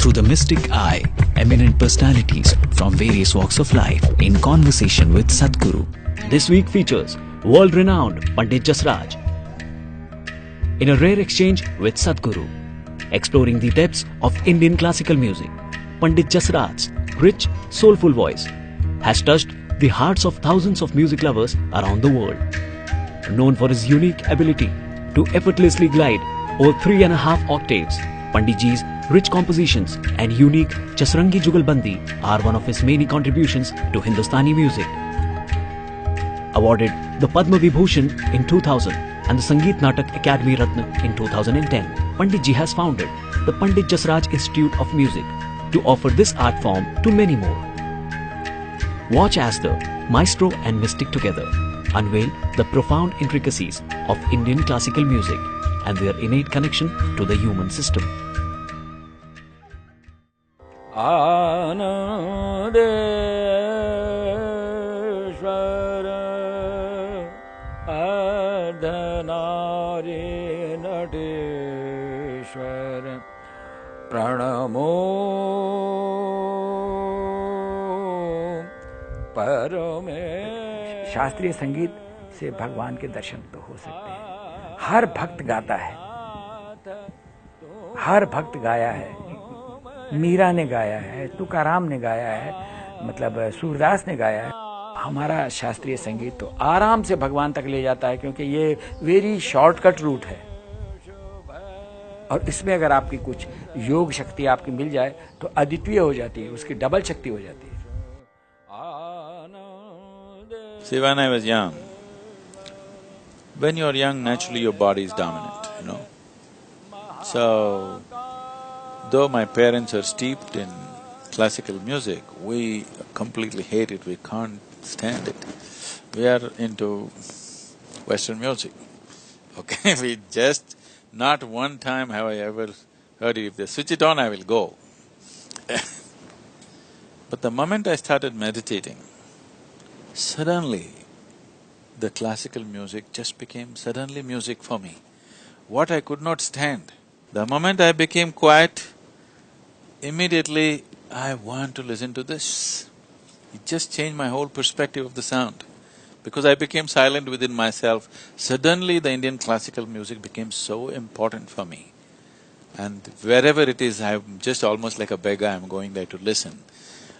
through the mystic eye, eminent personalities from various walks of life in conversation with Sadhguru. This week features world-renowned Pandit Jasraj in a rare exchange with Sadhguru, exploring the depths of Indian classical music. Pandit Jasraj's rich, soulful voice has touched the hearts of thousands of music lovers around the world. Known for his unique ability to effortlessly glide over 3.5 octaves, Pandit Ji's rich compositions and unique Jasrangi Jugalbandi are one of his many contributions to Hindustani music. Awarded the Padma Vibhushan in 2000 and the Sangeet Natak Academy Ratna in 2010, Pandit Ji has founded the Pandit Jasraj Institute of Music to offer this art form to many more. Watch as the maestro and mystic together unveil the profound intricacies of Indian classical music and their innate connection to the human system. Anandeshwara Ardhanari Nateshwara Pranamo Parame. शास्त्रीय संगीत से भगवान के दर्शन तो हो सकते हैं। हर भक्त गाता है, हर भक्त गाया है। मीरा ने गाया है, तुकाराम ने गाया है, मतलब सूरदास ने गाया है। हमारा शास्त्रीय संगीत तो आराम से भगवान तक ले जाता है, क्योंकि ये वेरी शॉर्टकट रूट है। और इसमें अगर आपकी कुछ योग शक्ति आपकी मिल जाए तो अद्वितीय हो जाती है, उसकी डबल शक्ति हो जाती है। See, when I was young, when you're young, naturally your body is dominant, So, though my parents are steeped in classical music, we completely hate it, we can't stand it. We are into Western music, okay? We just… not one time have I ever heard it. If they switch it on, I will go. But the moment I started meditating, suddenly the classical music just became suddenly music for me. What I could not stand. The moment I became quiet, immediately I want to listen to this. It just changed my whole perspective of the sound. Because I became silent within myself, suddenly the Indian classical music became so important for me. And wherever it is, I'm just almost like a beggar, I'm going there to listen.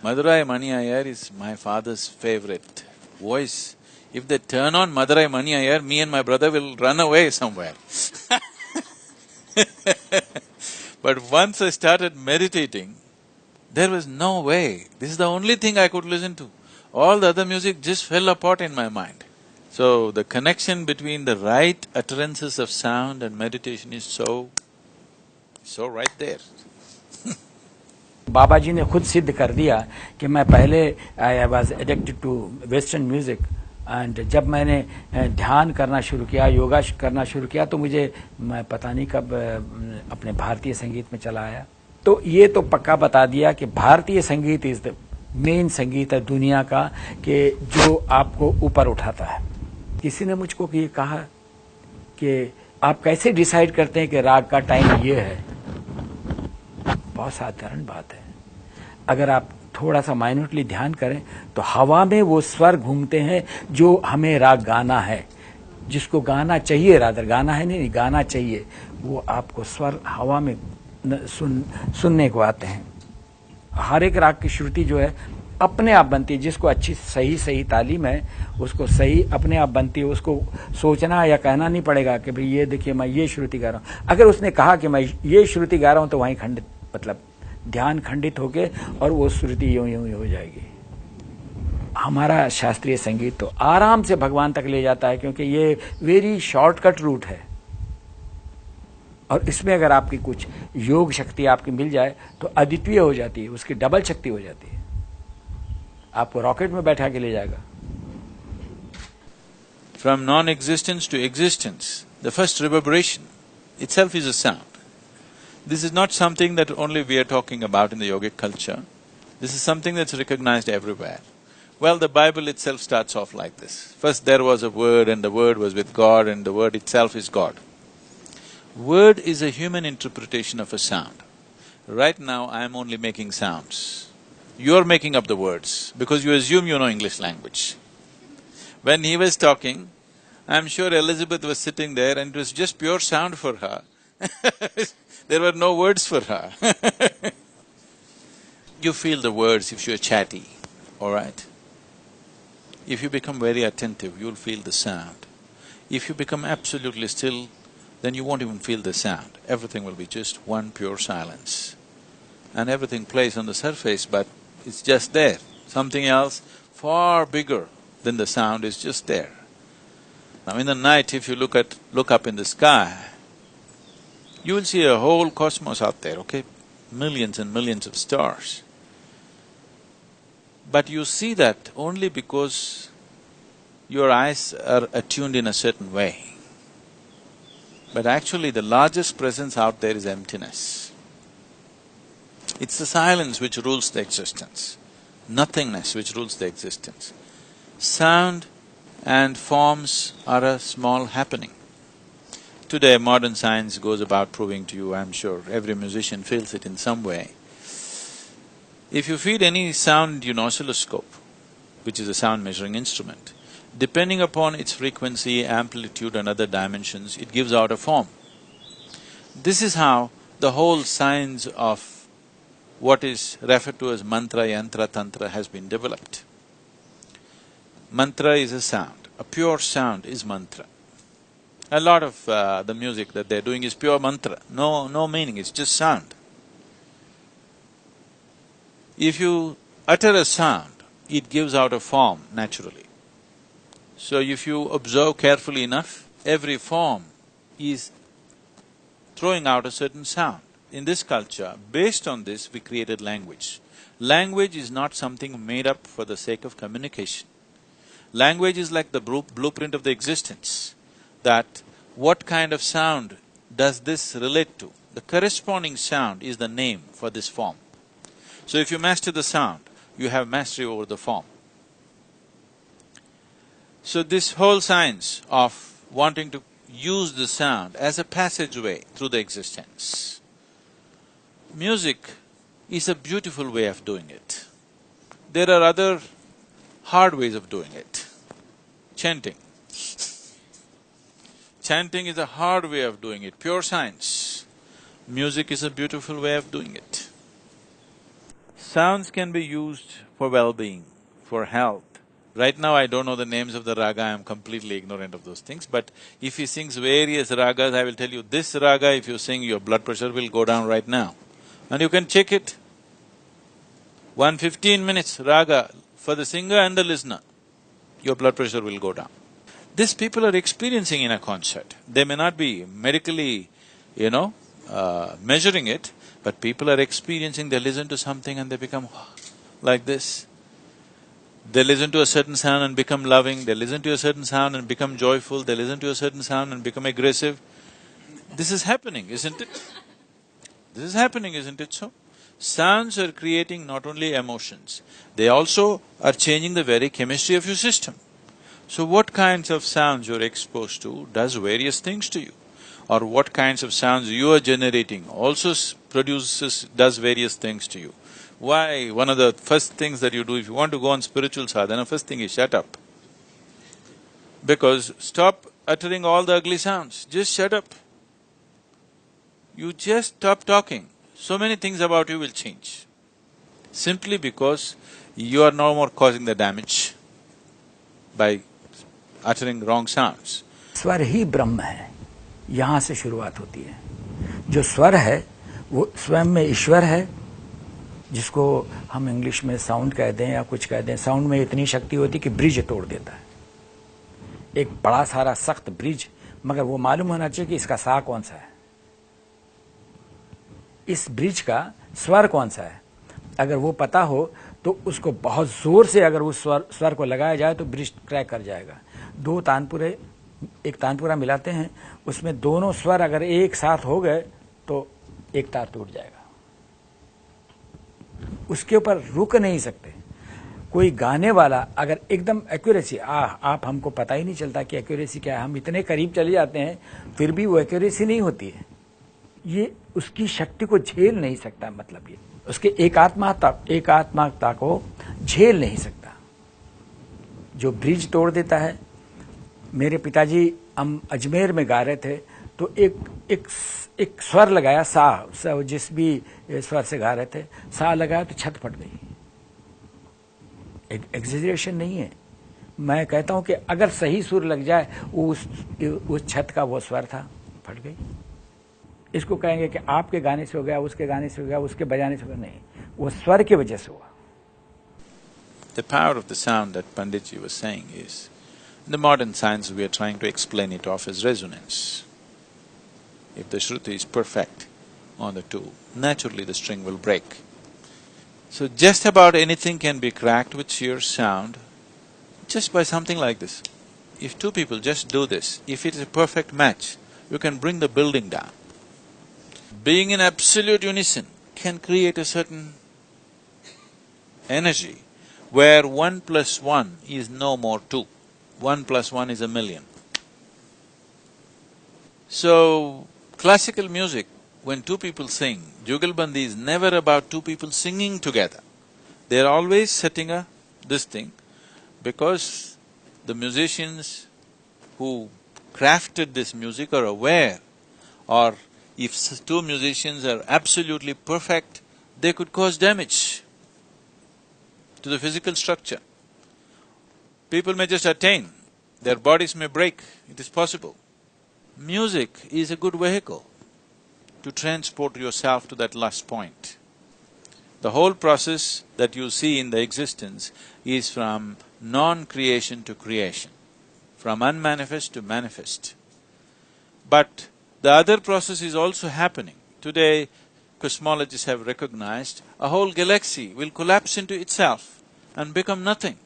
Madurai Mani Iyer is my father's favorite voice. If they turn on Madurai Mani Iyer, me and my brother will run away somewhere. But once I started meditating, there was no way. This is the only thing I could listen to. All the other music just fell apart in my mind. So, the connection between the right utterances of sound and meditation is so right there. बाबा जी ने खुद सिद्ध कर दिया कि मैं पहले I was addicted to western music, and जब मैंने ध्यान करना शुरू किया, योगा करना शुरू किया, तो मैं पता नहीं कब अपने भारतीय संगीत में चला आया। तो ये तो पक्का बता दिया कि भारतीय संगीत इज द मेन संगीत है दुनिया का, कि जो आपको ऊपर उठाता है। किसी ने मुझको ये कहा कि आप कैसे डिसाइड करते हैं कि राग का टाइम ये है। बहुत साधारण बात है, अगर आप थोड़ा सा माइन्यूटली ध्यान करें तो हवा में वो स्वर घूमते हैं जो हमें राग गाना है, जिसको गाना चाहिए, रादर गाना है नहीं, गाना चाहिए, वो आपको स्वर हवा में सुनने को आते हैं। हर एक राग की श्रुति जो है अपने आप बनती है, जिसको अच्छी सही तालीम है उसको सही अपने आप बनती है। उसको सोचना या कहना नहीं पड़ेगा कि भाई ये देखिए मैं ये श्रुति गा रहा हूँ। अगर उसने कहा कि मैं ये श्रुति गा रहा हूँ तो वहीं खंडित, मतलब ध्यान खंडित होके और वो श्रुति यूं हो जाएगी। हमारा शास्त्रीय संगीत तो आराम से भगवान तक ले जाता है, क्योंकि ये वेरी शॉर्टकट रूट है। और इसमें अगर आपकी कुछ योग शक्ति आपकी मिल जाए तो अद्वितीय हो जाती है, उसकी डबल शक्ति हो जाती है, आपको रॉकेट में बैठा के ले जाएगा। From non-existence to existence, the first reverberation itself is a sound. This is not something that only we are talking about in the yogic culture. This is something that's recognized everywhere. Well, the Bible itself starts off like this. First there was a word, and the word was with God, and the word itself is God. Word is a human interpretation of a sound. Right now I am only making sounds. You're making up the words because you assume you know English language. When he was talking, I'm sure Elizabeth was sitting there and it was just pure sound for her. There were no words for her. You feel the words if you're chatty, all right? If you become very attentive, you'll feel the sound. If you become absolutely still, then you won't even feel the sound. Everything will be just one pure silence. And everything plays on the surface, but it's just there. Something else far bigger than the sound is just there. Now in the night, if you look up in the sky, you will see a whole cosmos out there, okay? Millions and millions of stars. But you see that only because your eyes are attuned in a certain way. But actually the largest presence out there is emptiness. It's the silence which rules the existence, nothingness which rules the existence. Sound and forms are a small happening. Today modern science goes about proving to you, I'm sure every musician feels it in some way. If you feed any sound into an oscilloscope, which is a sound measuring instrument, depending upon its frequency, amplitude and other dimensions, it gives out a form. This is how the whole science of what is referred to as mantra, yantra, tantra has been developed. Mantra is a sound, a pure sound is mantra. A lot of the music that they're doing is pure mantra, no meaning, it's just sound. If you utter a sound, it gives out a form naturally. So if you observe carefully enough, every form is throwing out a certain sound. In this culture, based on this, we created language. Language is not something made up for the sake of communication. Language is like the blueprint of the existence, that what kind of sound does this relate to? The corresponding sound is the name for this form. So if you master the sound, you have mastery over the form. So this whole science of wanting to use the sound as a passageway through the existence. Music is a beautiful way of doing it. There are other hard ways of doing it. Chanting. Chanting is a hard way of doing it, pure science. Music is a beautiful way of doing it. Sounds can be used for well-being, for health. Right now I don't know the names of the raga, I am completely ignorant of those things, but if he sings various ragas, I will tell you, this raga if you sing, your blood pressure will go down right now. And you can check it. 15 minutes raga for the singer and the listener, your blood pressure will go down. This people are experiencing in a concert. They may not be medically, measuring it, but people are experiencing, they listen to something and they become like this. They listen to a certain sound and become loving, they listen to a certain sound and become joyful, they listen to a certain sound and become aggressive. This is happening, isn't it? This is happening, isn't it so? Sounds are creating not only emotions, they also are changing the very chemistry of your system. So what kinds of sounds you're exposed to does various things to you, or what kinds of sounds you are generating also does various things to you. Why? One of the first things that you do if you want to go on spiritual sadhana, first thing is shut up. Because stop uttering all the ugly sounds, just shut up. You just stop talking, so many things about you will change. Simply because you are no more causing the damage by uttering wrong sounds. स्वर ही ब्रह्म है, यहाँ से शुरुआत होती है। जो स्वर है वो स्वयं में ईश्वर है, जिसको हम इंग्लिश में साउंड कह दें या कुछ कह दें। साउंड में इतनी शक्ति होती कि ब्रिज तोड़ देता है, एक बड़ा सारा सख्त ब्रिज, मगर वो मालूम होना चाहिए कि इसका सा कौन सा है, इस ब्रिज का स्वर कौन सा है। अगर वो पता हो तो उसको बहुत जोर से अगर उस स्वर को लगाया जाए तो ब्रिज क्रैक कर जाएगा। दो तानपुरे, एक तानपुरा मिलाते हैं, उसमें दोनों स्वर अगर एक साथ हो गए तो एक तार टूट जाएगा, उसके ऊपर रुक नहीं सकते। कोई गाने वाला अगर एकदम एक्यूरेसी, आप हमको पता ही नहीं चलता कि एक्यूरेसी क्या है, हम इतने करीब चले जाते हैं फिर भी वो एक्यूरेसी नहीं होती है। ये उसकी शक्ति को झेल नहीं सकता, मतलब ये उसके एकात्मकता को झेल नहीं सकता, जो ब्रिज तोड़ देता है। मेरे पिताजी हम अजमेर में गा रहे थे तो एक स्वर लगाया, सा जिस भी स्वर से गा रहे थे, सा लगाया तो छत फट गई। एग्जेजरेशन नहीं है, मैं कहता हूं कि अगर सही सुर लग जाए उस छत का वो स्वर था, फट गई। इसको कहेंगे कि आपके गाने से हो गया, उसके गाने से हो गया, उसके बजाने से हो गया, नहीं, वो स्वर की वजह से हुआ। The power of the sound that Panditji was saying is, in the modern science we are trying to explain it off as resonance. If the Shruti is perfect on the two, naturally the string will break. So just about anything can be cracked with sheer sound, just by something like this. If two people just do this, if it is a perfect match, you can bring the building down. Being in absolute unison can create a certain energy where 1 + 1 is no more 2, 1 + 1 is a million. So, classical music, when two people sing, Jugalbandi is never about two people singing together. They're always setting this thing, because the musicians who crafted this music are aware, or if two musicians are absolutely perfect, they could cause damage to the physical structure. People may just attain, their bodies may break, it is possible. Music is a good vehicle to transport yourself to that last point. The whole process that you see in the existence is from non-creation to creation, from unmanifest to manifest. But the other process is also happening. Today, cosmologists have recognized a whole galaxy will collapse into itself and become nothing.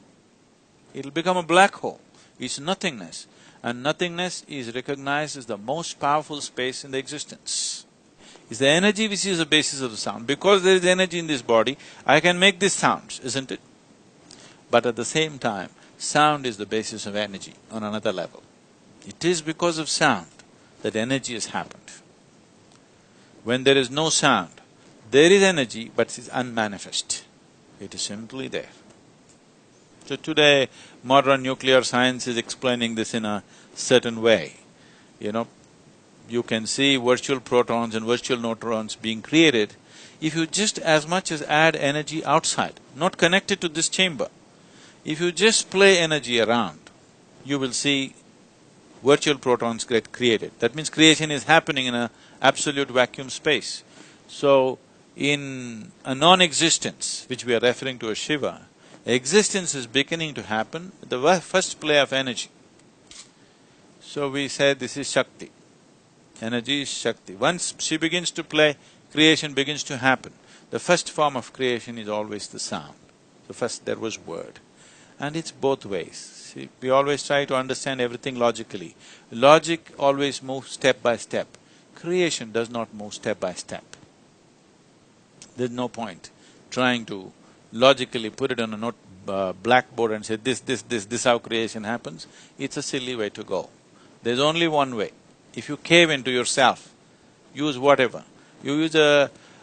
It'll become a black hole, it's nothingness. And nothingness is recognized as the most powerful space in the existence. It's the energy which is the basis of the sound. Because there is energy in this body, I can make these sounds, isn't it? But at the same time, sound is the basis of energy on another level. It is because of sound that energy has happened. When there is no sound, there is energy but it is unmanifest. It is simply there. So today, modern nuclear science is explaining this in a certain way. You can see virtual protons and virtual neutrons being created if you just as much as add energy outside, not connected to this chamber. If you just play energy around, you will see virtual protons get created. That means creation is happening in an absolute vacuum space. So, in a non-existence, which we are referring to as Shiva, existence is beginning to happen at the first play of energy. So we say this is Shakti. Energy is Shakti. Once she begins to play, creation begins to happen. The first form of creation is always the sound. So first there was word. And it's both ways. See, we always try to understand everything logically. Logic always moves step by step. Creation does not move step by step. There's no point trying to logically put it on a blackboard and say, this how creation happens. It's a silly way to go. There's only one way. If you cave into yourself, use whatever. You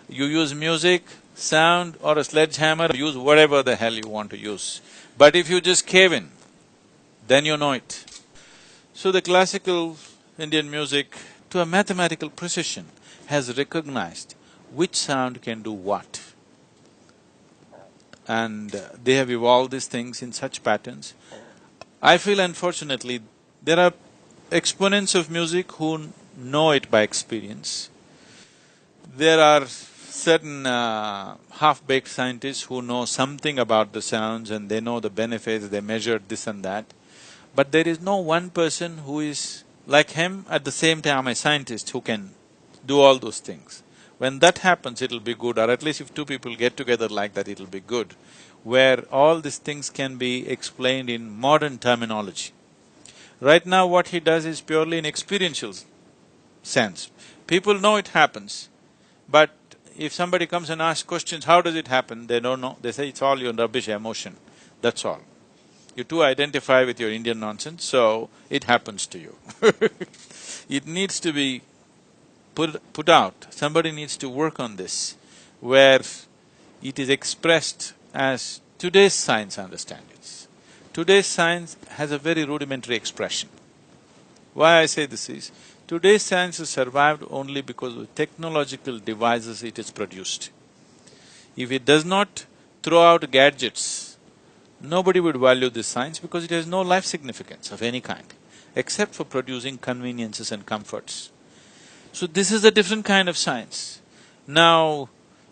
use music, sound or a sledgehammer, use whatever the hell you want to use. But if you just cave in, then you know it. So the classical Indian music, to a mathematical precision, has recognized which sound can do what. And they have evolved these things in such patterns. I feel unfortunately, there are exponents of music who know it by experience. There are certain half-baked scientists who know something about the sounds and they know the benefits, they measured this and that. But there is no one person who is like him, at the same time a scientist who can do all those things. When that happens, it'll be good, or at least if two people get together like that, it'll be good, where all these things can be explained in modern terminology. Right now what he does is purely in experiential sense. People know it happens, but if somebody comes and asks questions, how does it happen, they don't know, they say it's all your rubbish emotion, that's all. You too identify with your Indian nonsense, so it happens to you. It needs to be put out, somebody needs to work on this, where it is expressed as today's science understands it. Today's science has a very rudimentary expression. Why I say this is, today's science has survived only because of technological devices it has produced. If it does not throw out gadgets, nobody would value this science because it has no life significance of any kind, except for producing conveniences and comforts. So this is a different kind of science. Now,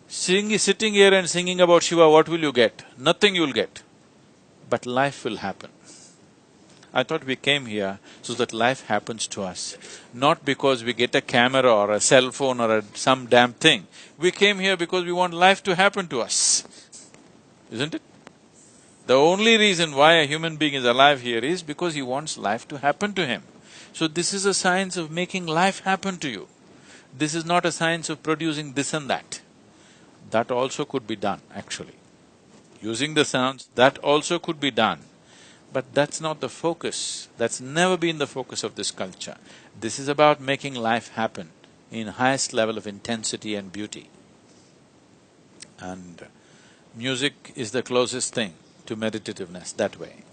sitting here and singing about Shiva, what will you get? Nothing you'll get. But life will happen. I thought we came here so that life happens to us, not because we get a camera or a cell phone or some damn thing. We came here because we want life to happen to us, isn't it? The only reason why a human being is alive here is because he wants life to happen to him. So this is a science of making life happen to you. This is not a science of producing this and that. That also could be done, actually. Using the sounds, that also could be done. But that's not the focus, that's never been the focus of this culture. This is about making life happen in highest level of intensity and beauty. And music is the closest thing to meditativeness that way.